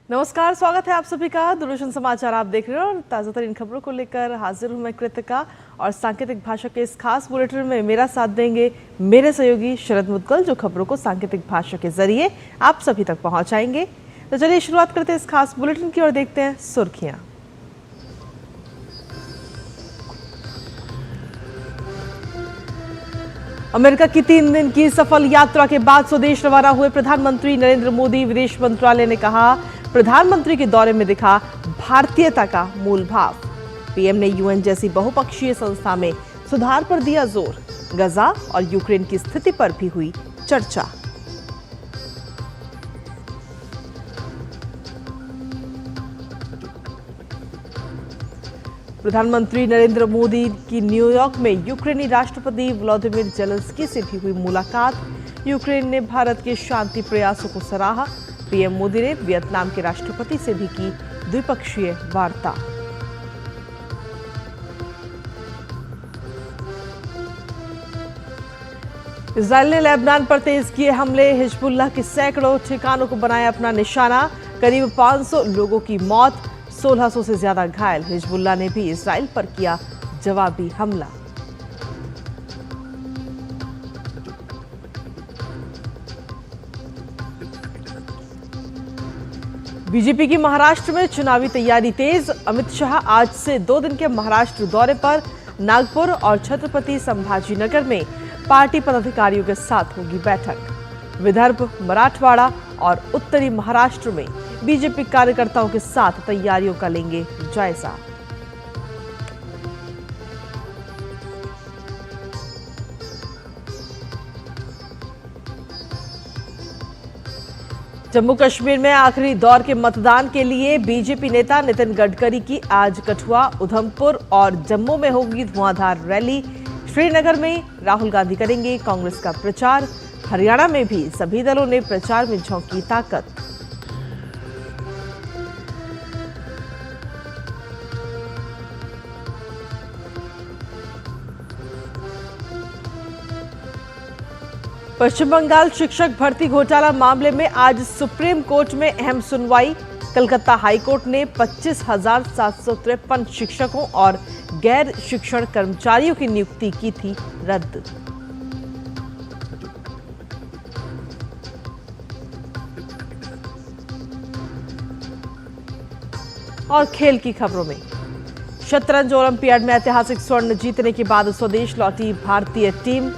नमस्कार, स्वागत है आप सभी का। दूरदर्शन समाचार आप देख रहे हो और ताज़ा तरीन खबरों को लेकर हाजिर हूं मैं कृतिका। और सांकेतिक भाषा के इस खास बुलेटिन में मेरा साथ देंगे मेरे सहयोगी शरद मुदगल, जो खबरों को सांकेतिक भाषा के जरिए आप सभी तक पहुंचाएंगे। तो चलिए शुरुआत करते हैं इस खास बुलेटिन की और देखते हैं सुर्खियां। अमेरिका की 3 दिन की सफल यात्रा के बाद स्वदेश रवाना हुए प्रधानमंत्री नरेंद्र मोदी। विदेश मंत्रालय ने कहा, प्रधानमंत्री के दौरे में दिखा भारतीयता का मूल भाव। पीएम ने यूएन जैसी बहुपक्षीय संस्था में सुधार पर दिया जोर। गजा और यूक्रेन की स्थिति पर भी हुई चर्चा। प्रधानमंत्री नरेंद्र मोदी की न्यूयॉर्क में यूक्रेनी राष्ट्रपति व्लादिमीर जेलेंस्की से भी हुई मुलाकात। यूक्रेन ने भारत के शांति प्रयासों को सराहा। पीएम मोदी ने वियतनाम के राष्ट्रपति से भी की द्विपक्षीय वार्ता। इजरायल ने लेबनान पर तेज किए हमले। हिजबुल्लाह के सैकड़ों ठिकानों को बनाया अपना निशाना। करीब 500 लोगों की मौत, 1600 से ज्यादा घायल। हिजबुल्लाह ने भी इजरायल पर किया जवाबी हमला। बीजेपी की महाराष्ट्र में चुनावी तैयारी तेज। अमित शाह आज से 2 दिन के महाराष्ट्र दौरे पर। नागपुर और छत्रपति संभाजीनगर में पार्टी पदाधिकारियों के साथ होगी बैठक। विदर्भ, मराठवाड़ा और उत्तरी महाराष्ट्र में बीजेपी कार्यकर्ताओं के साथ तैयारियों का लेंगे जायजा। जम्मू कश्मीर में आखिरी दौर के मतदान के लिए बीजेपी नेता नितिन गडकरी की आज कठुआ, उधमपुर और जम्मू में होगी धुआंधार रैली। श्रीनगर में राहुल गांधी करेंगे कांग्रेस का प्रचार। हरियाणा में भी सभी दलों ने प्रचार में झोंकी ताकत। पश्चिम बंगाल शिक्षक भर्ती घोटाला मामले में आज सुप्रीम कोर्ट में अहम सुनवाई। कलकत्ता हाईकोर्ट ने 25,753 शिक्षकों और गैर शिक्षण कर्मचारियों की नियुक्ति की थी रद्द। और खेल की खबरों में, शतरंज ओलंपियाड में ऐतिहासिक स्वर्ण जीतने के बाद स्वदेश लौटी भारतीय टीम।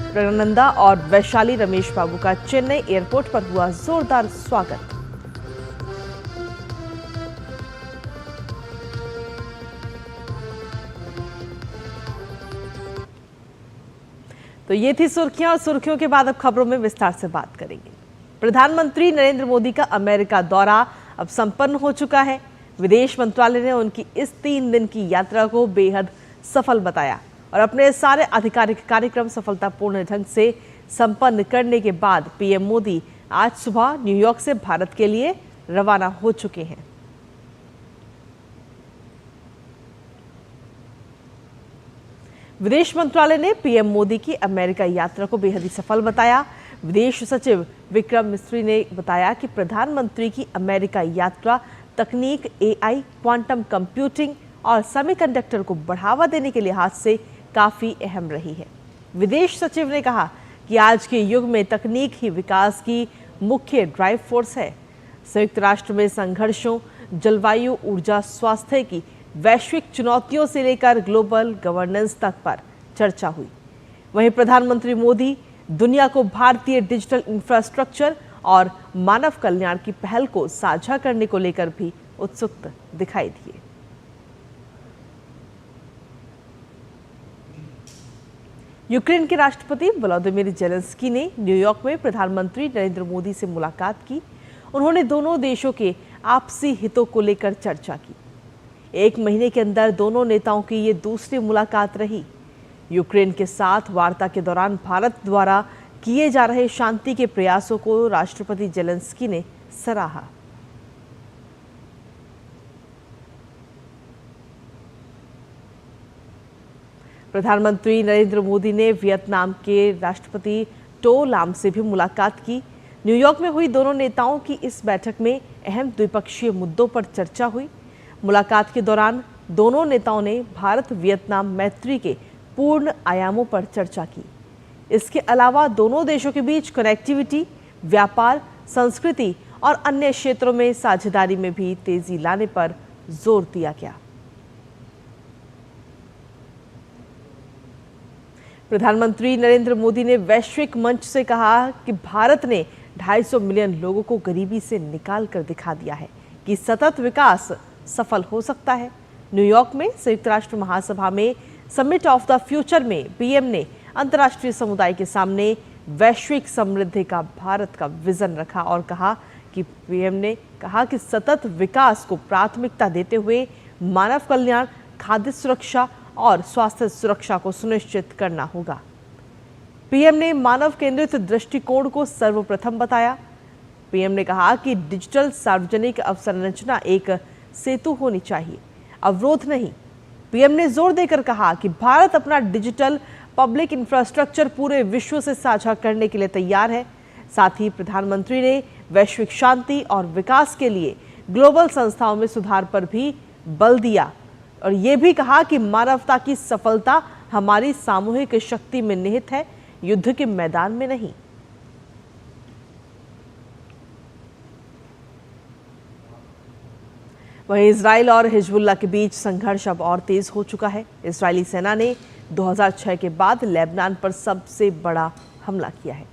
प्रज्ञानंदा और वैशाली रमेश बाबू का चेन्नई एयरपोर्ट पर हुआ जोरदार स्वागत। तो ये थी सुर्खियां, और सुर्खियों के बाद अब खबरों में विस्तार से बात करेंगे। प्रधानमंत्री नरेंद्र मोदी का अमेरिका दौरा अब संपन्न हो चुका है। विदेश मंत्रालय ने उनकी इस 3 दिन की यात्रा को बेहद सफल बताया और अपने सारे आधिकारिक कार्यक्रम सफलतापूर्ण ढंग से संपन्न करने के बाद पीएम मोदी आज सुबह न्यूयॉर्क से भारत के लिए रवाना हो चुके हैं। विदेश मंत्रालय ने पीएम मोदी की अमेरिका यात्रा को बेहद ही सफल बताया। विदेश सचिव विक्रम मिस्री ने बताया कि प्रधानमंत्री की अमेरिका यात्रा तकनीक, एआई, क्वांटम कंप्यूटिंग और सेमीकंडक्टर को बढ़ावा देने के लिहाज से काफी अहम रही है। विदेश सचिव ने कहा कि आज के युग में तकनीक ही विकास की मुख्य ड्राइव फोर्स है। संयुक्त राष्ट्र में संघर्षों, जलवायु, ऊर्जा, स्वास्थ्य की वैश्विक चुनौतियों से लेकर ग्लोबल गवर्नेंस तक पर चर्चा हुई। वहीं प्रधानमंत्री मोदी दुनिया को भारतीय डिजिटल इंफ्रास्ट्रक्चर और मानव कल्याण की पहल को साझा करने को लेकर भी उत्सुक दिखाई दिए। यूक्रेन के राष्ट्रपति व्लादिमीर जेलेंस्की ने न्यूयॉर्क में प्रधानमंत्री नरेंद्र मोदी से मुलाकात की। उन्होंने दोनों देशों के आपसी हितों को लेकर चर्चा की। 1 महीने के अंदर दोनों नेताओं की ये दूसरी मुलाकात रही। यूक्रेन के साथ वार्ता के दौरान भारत द्वारा किए जा रहे शांति के प्रयासों को राष्ट्रपति जेलेंस्की ने सराहा। प्रधानमंत्री नरेंद्र मोदी ने वियतनाम के राष्ट्रपति टो लाम से भी मुलाकात की। न्यूयॉर्क में हुई दोनों नेताओं की इस बैठक में अहम द्विपक्षीय मुद्दों पर चर्चा हुई। मुलाकात के दौरान दोनों नेताओं ने भारत वियतनाम मैत्री के पूर्ण आयामों पर चर्चा की। इसके अलावा दोनों देशों के बीच कनेक्टिविटी, व्यापार, संस्कृति और अन्य क्षेत्रों में साझेदारी में भी तेजी लाने पर जोर दिया गया। प्रधानमंत्री नरेंद्र मोदी ने वैश्विक मंच से कहा कि भारत ने 250 मिलियन लोगों को गरीबी से निकाल कर दिखा दिया है कि सतत विकास सफल हो सकता है। न्यूयॉर्क में संयुक्त राष्ट्र महासभा में समिट ऑफ द फ्यूचर में पीएम ने अंतर्राष्ट्रीय समुदाय के सामने वैश्विक समृद्धि का भारत का विजन रखा और कहा कि पीएम ने कहा कि सतत विकास को प्राथमिकता देते हुए मानव कल्याण, खाद्य सुरक्षा और स्वास्थ्य सुरक्षा को सुनिश्चित करना होगा। पीएम ने मानव केंद्रित दृष्टिकोण को सर्वप्रथम बताया। पीएम ने कहा कि डिजिटल सार्वजनिक अवसंरचना एक सेतु होनी चाहिए, अवरोध नहीं। पीएम ने जोर देकर कहा कि भारत अपना डिजिटल पब्लिक इंफ्रास्ट्रक्चर पूरे विश्व से साझा करने के लिए तैयार है। साथ ही प्रधानमंत्री ने वैश्विक शांति और विकास के लिए ग्लोबल संस्थाओं में सुधार पर भी बल दिया और ये भी कहा कि मानवता की सफलता हमारी सामूहिक शक्ति में निहित है, युद्ध के मैदान में नहीं। वहीं इजराइल और हिजबुल्लाह के बीच संघर्ष अब और तेज हो चुका है। इजरायली सेना ने 2006 के बाद लेबनान पर सबसे बड़ा हमला किया है।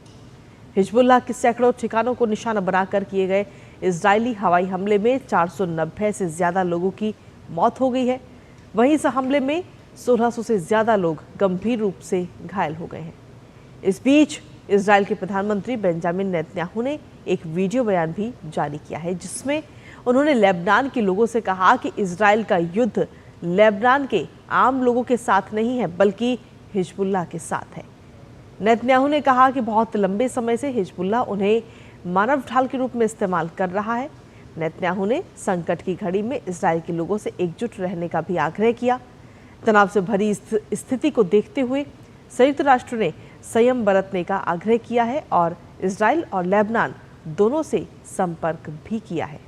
हिजबुल्लाह के सैकड़ों ठिकानों को निशाना बनाकर किए गए इजरायली हवाई हमले में 490 से ज्यादा लोगों की मौत हो गई है। वहीं इस हमले में 1600 से ज्यादा लोग गंभीर रूप से घायल हो गए हैं। इस बीच इजराइल के प्रधानमंत्री बेंजामिन नेतन्याहू ने एक वीडियो बयान भी जारी किया है, जिसमें उन्होंने लेबनान के लोगों से कहा कि इजराइल का युद्ध लेबनान के आम लोगों के साथ नहीं है, बल्कि हिजबुल्लाह के साथ है। नेतन्याहू ने कहा कि बहुत लंबे समय से हिजबुल्लाह उन्हें मानव ढाल के रूप में इस्तेमाल कर रहा है। नेतन्याहू ने संकट की घड़ी में इजराइल के लोगों से एकजुट रहने का भी आग्रह किया। तनाव से भरी स्थिति को देखते हुए संयुक्त राष्ट्र ने संयम बरतने का आग्रह किया है और इजराइल और लेबनान दोनों से संपर्क भी किया है।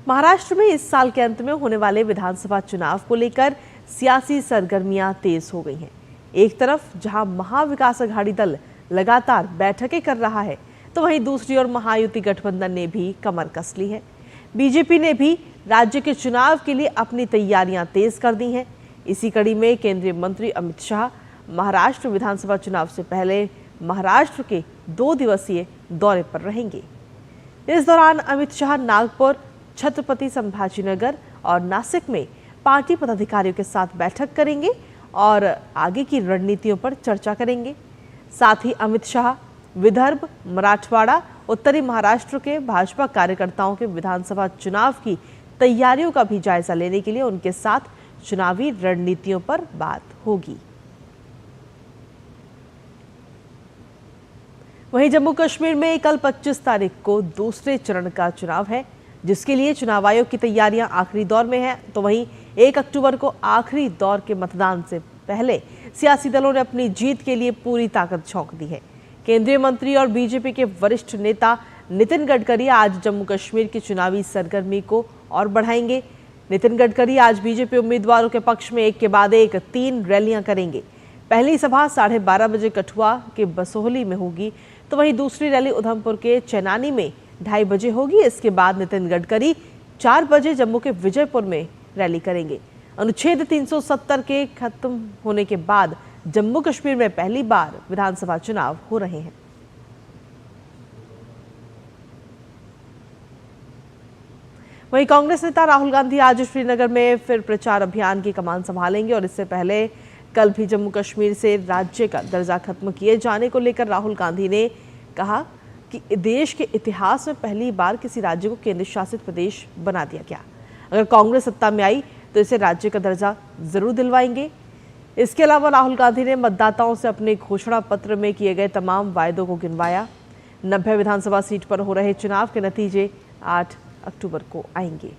महाराष्ट्र में इस साल के अंत में होने वाले विधानसभा चुनाव को लेकर सियासी सरगर्मियां तेज हो गई हैं। एक तरफ जहां महाविकास अघाड़ी दल लगातार बैठकें कर रहा है, तो वहीं दूसरी ओर महायुति गठबंधन ने भी कमर कस ली है। बीजेपी ने भी राज्य के चुनाव के लिए अपनी तैयारियां तेज कर दी हैं। इसी कड़ी में केंद्रीय मंत्री अमित शाह महाराष्ट्र विधानसभा चुनाव से पहले महाराष्ट्र के 2 दिवसीय दौरे पर रहेंगे। इस दौरान अमित शाह नागपुर, छत्रपति संभाजीनगर और नासिक में पार्टी पदाधिकारियों के साथ बैठक करेंगे और आगे की रणनीतियों पर चर्चा करेंगे। साथ ही अमित शाह विदर्भ, मराठवाड़ा, उत्तरी महाराष्ट्र के भाजपा कार्यकर्ताओं के विधानसभा चुनाव की तैयारियों का भी जायजा लेने के लिए उनके साथ चुनावी रणनीतियों पर बात होगी। वहीं जम्मू कश्मीर में कल 25 तारीख को दूसरे चरण का चुनाव है, जिसके लिए चुनाव आयोग की तैयारियां आखिरी दौर में है। तो वहीं 1 अक्टूबर को आखिरी दौर के मतदान से पहले सियासी दलों ने अपनी जीत के लिए पूरी ताकत झोंक दी है। केंद्रीय मंत्री और बीजेपी के वरिष्ठ नेता नितिन गडकरी आज जम्मू कश्मीर की चुनावी सरगर्मी को और बढ़ाएंगे। नितिन गडकरी आज बीजेपी उम्मीदवारों के पक्ष में एक के बाद एक 3 रैलियां करेंगे। पहली सभा 12:30 बजे कठुआ के बसोहली में होगी, तो वहीं दूसरी रैली उधमपुर के चैनानी में 2:30 बजे होगी। इसके बाद नितिन गडकरी 4 बजे जम्मू के विजयपुर में रैली करेंगे। अनुच्छेद 370 के खत्म होने के बाद जम्मू कश्मीर में पहली बार विधानसभा चुनाव हो रहे हैं। वहीं कांग्रेस नेता राहुल गांधी आज श्रीनगर में फिर प्रचार अभियान की कमान संभालेंगे और इससे पहले कल भी जम्मू कश्मीर से राज्य का दर्जा खत्म किए जाने को लेकर राहुल गांधी ने कहा कि देश के इतिहास में पहली बार किसी राज्य को केंद्र शासित प्रदेश बना दिया गया। अगर कांग्रेस सत्ता में आई तो इसे राज्य का दर्जा जरूर दिलवाएंगे। इसके अलावा राहुल गांधी ने मतदाताओं से अपने घोषणा पत्र में किए गए तमाम वायदों को गिनवाया। 90 विधानसभा सीट पर हो रहे चुनाव के नतीजे 8 अक्टूबर को आएंगे।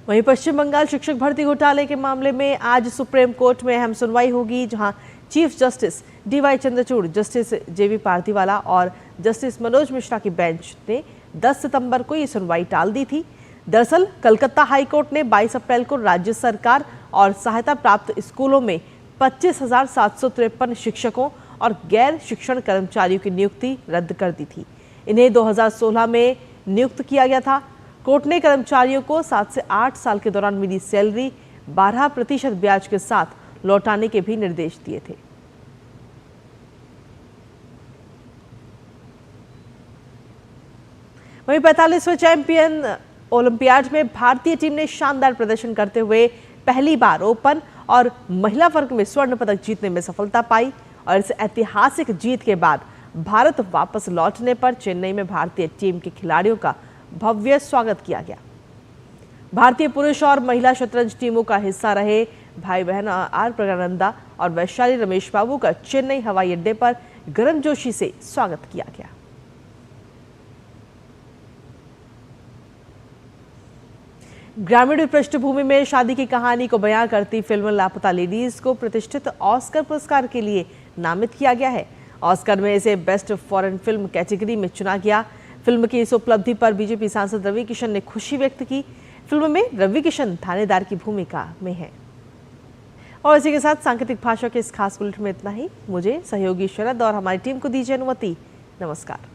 वहीं पश्चिम बंगाल शिक्षक भर्ती घोटाले के मामले में आज सुप्रीम कोर्ट में अहम सुनवाई होगी, जहां chief justice DY Chandrachud, justice JB Pardiwala और जस्टिस मनोज मिश्रा की बेंच ने 10 सितंबर को ये सुनवाई टाल दी थी। दरअसल कलकत्ता हाईकोर्ट ने 22 अप्रैल को राज्य सरकार और सहायता प्राप्त स्कूलों में 25,753 शिक्षकों और गैर शिक्षण कर्मचारियों की नियुक्ति रद्द कर दी थी। इन्हें 2016 में नियुक्त किया गया था। कोर्ट ने कर्मचारियों को 7 से 8 साल के दौरान मिली सैलरी 12% ब्याज के साथ लौटाने के भी निर्देश दिए थे। वहीं 45वें चैंपियन ओलंपियाड में भारतीय टीम ने शानदार प्रदर्शन करते हुए पहली बार ओपन और महिला वर्ग में स्वर्ण पदक जीतने में सफलता पाई और इस ऐतिहासिक जीत के बाद भारत वापस लौटने पर चेन्नई में भारतीय टीम के खिलाड़ियों का भव्य स्वागत किया गया। भारतीय पुरुष और महिला शतरंज टीमों का हिस्सा रहे भाई बहन आर प्रज्ञानंदा और वैशाली रमेश बाबू का चेन्नई हवाई अड्डे पर गर्मजोशी से स्वागत किया गया। ग्रामीण पृष्ठभूमि में शादी की कहानी को बयां करती फिल्म लापता लेडीज को प्रतिष्ठित ऑस्कर पुरस्कार के लिए नामित किया गया है। ऑस्कर में इसे बेस्ट फॉरेन फिल्म कैटेगरी में चुना गया। फिल्म की इस उपलब्धि पर बीजेपी सांसद रवि किशन ने खुशी व्यक्त की। फिल्म में रवि किशन थानेदार की भूमिका में है। और इसी के साथ सांकेतिक भाषा के इस खास बुलेटिन में इतना ही। मुझे सहयोगी शरद और हमारी टीम को दीजिए अनुमति। नमस्कार।